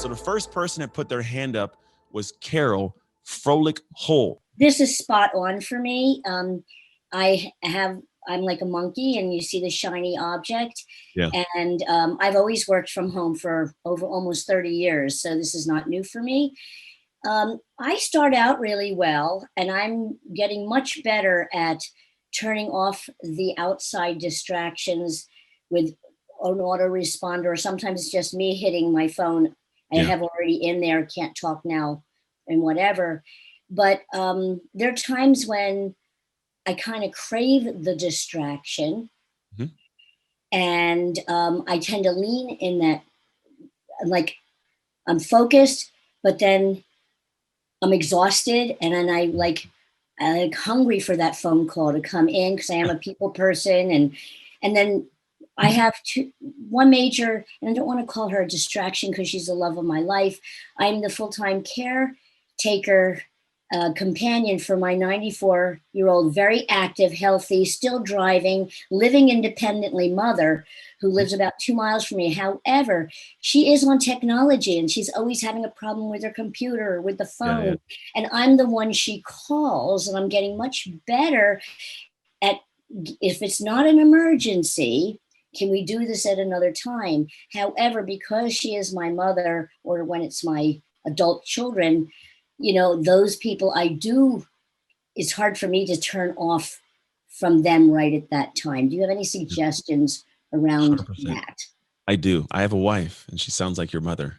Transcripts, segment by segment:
So the first person that put their hand up was Carol Frolic Hole. This is spot on for me. I'm like a monkey, and you see the shiny object. Yeah. And I've always worked from home for over almost 30 years, so this is not new for me. I start out really well, and I'm getting much better at turning off the outside distractions with an autoresponder, or sometimes it's just me hitting my phone. I have already in there, can't talk now, and whatever. But there are times when I kind of crave the distraction, and I tend to lean in that, like I'm focused, but then I'm exhausted, and then I'm like hungry for that phone call to come in because I am a people person, and then I have one major, and I don't want to call her a distraction because she's the love of my life. I'm the full-time caretaker companion for my 94-year-old, very active, healthy, still driving, living independently mother who lives about 2 miles from me. However, she is on technology, and she's always having a problem with her computer or with the phone. And I'm the one she calls, and I'm getting much better at, if it's not an emergency, can we do this at another time? However, because she is my mother, or when it's my adult children, those people it's hard for me to turn off from them right at that time. Do you have any suggestions around 100%. that? I do. I have a wife, and she sounds like your mother.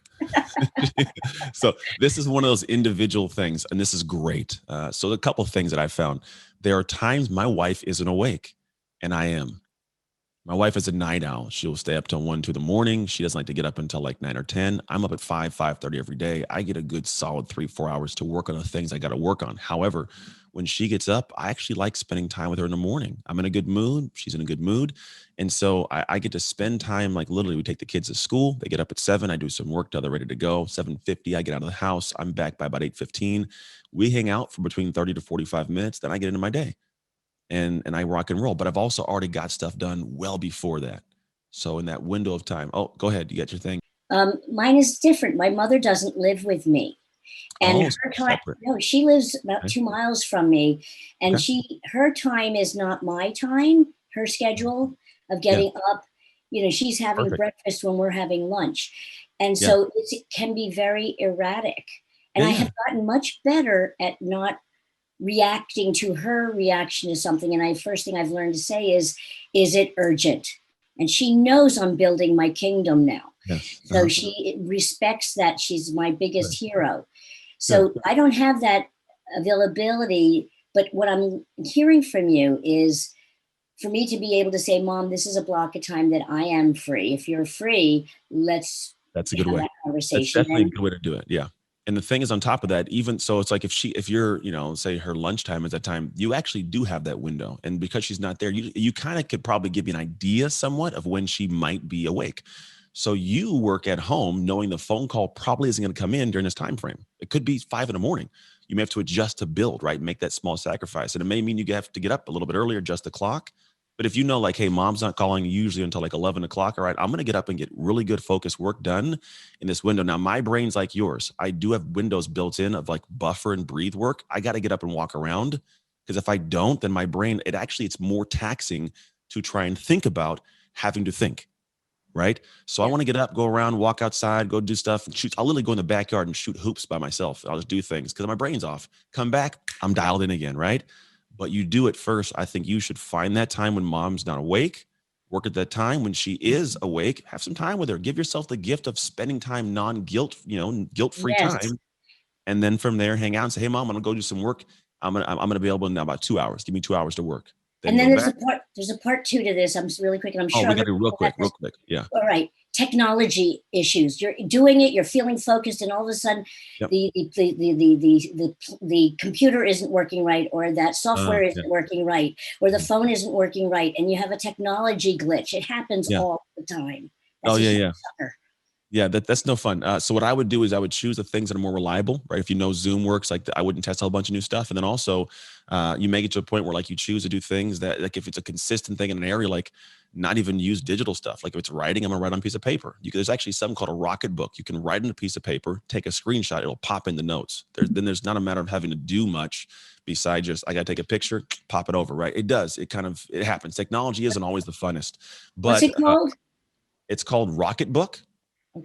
So this is one of those individual things, and this is great. So a couple of things that I found. There are times my wife isn't awake, and I am. My wife is a night owl. She'll stay up till 1, 2 in the morning. She doesn't like to get up until like 9 or 10. I'm up at 5:30 every day. I get a good solid 3-4 hours to work on the things I got to work on. However, when she gets up, I actually like spending time with her in the morning. I'm in a good mood. She's in a good mood. And so I get to spend time, like literally we take the kids to school. They get up at 7. I do some work till they're ready to go. 7:50, I get out of the house. I'm back by about 8:15. We hang out for between 30 to 45 minutes. Then I get into my day. And I rock and roll, but I've also already got stuff done well before that. So in that window of time, oh, go ahead. You got your thing. Mine is different. My mother doesn't live with me. And her time, no, she lives about 2 miles from me, and her time is not my time, her schedule of getting up, she's having breakfast when we're having lunch. And so it can be very erratic. And I have gotten much better at not reacting to her reaction to something. And first thing I've learned to say is it urgent? And she knows I'm building my kingdom now. So she respects that. She's my biggest hero. So I don't have that availability, but what I'm hearing from you is for me to be able to say, Mom, this is a block of time that I am free. If you're free, that's a good way. That's definitely a good way to do it. Yeah. And the thing is, on top of that, even so, it's like if you're, say her lunchtime is that time, you actually do have that window. And because she's not there, you kind of could probably give you an idea somewhat of when she might be awake. So you work at home knowing the phone call probably isn't going to come in during this time frame. It could be 5 a.m. You may have to adjust to build, right? Make that small sacrifice. And it may mean you have to get up a little bit earlier, adjust the clock. But if you know, like, hey, Mom's not calling usually until like 11 o'clock. All right, I'm going to get up and get really good focused work done in this window. Now, my brain's like yours. I do have windows built in of like buffer and breathe work. I got to get up and walk around, because if I don't, then my brain, it's more taxing to try and think about having to think, right? So I want to get up, go around, walk outside, go do stuff, and shoot. I'll literally go in the backyard and shoot hoops by myself. I'll just do things because my brain's off. Come back, I'm dialed in again, right? But you do it first. I think you should find that time when Mom's not awake, work at that time. When she is awake, have some time with her. Give yourself the gift of spending time, guilt-free time. And then from there, hang out and say, hey, Mom, I'm going to go do some work. I'm going to be able in about 2 hours. Give me 2 hours to work. Then and then there's a part 2 to this. I'm really quick, and I'm sure. We got to do real quick. Yeah. All right. Technology issues. You're doing it. You're feeling focused, and all of a sudden, the computer isn't working right, or that software isn't working right, or the phone isn't working right, and you have a technology glitch. It happens all the time. That's sucker. Yeah, that's no fun. So what I would do is I would choose the things that are more reliable, right? If you know Zoom works, like I wouldn't test a whole bunch of new stuff. And then also, you make it to a point where like you choose to do things that, like if it's a consistent thing in an area, like not even use digital stuff. Like if it's writing, I'm gonna write on a piece of paper. There's actually something called a Rocket Book. You can write on a piece of paper, take a screenshot, it'll pop in the notes. Then there's not a matter of having to do much besides just I gotta take a picture, pop it over, right? It does. It happens. Technology isn't always the funnest, What's but it called? it's called Rocket Book.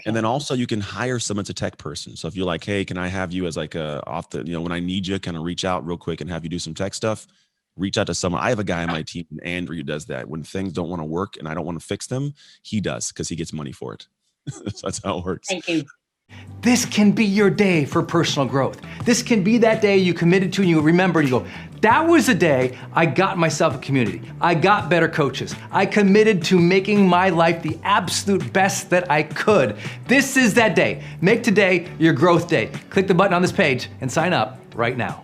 And then Okay. also you can hire someone to tech person. So if you're like, hey, can I have you as like a off the, when I need you, kind of reach out real quick and have you do some tech stuff, reach out to someone. I have a guy on my team, Andrew, who does that. When things don't want to work and I don't want to fix them, he does because he gets money for it. So that's how it works. Thank you. This can be your day for personal growth. This can be that day you committed to and you remember and you go, that was the day I got myself a community. I got better coaches. I committed to making my life the absolute best that I could. This is that day. Make today your growth day. Click the button on this page and sign up right now.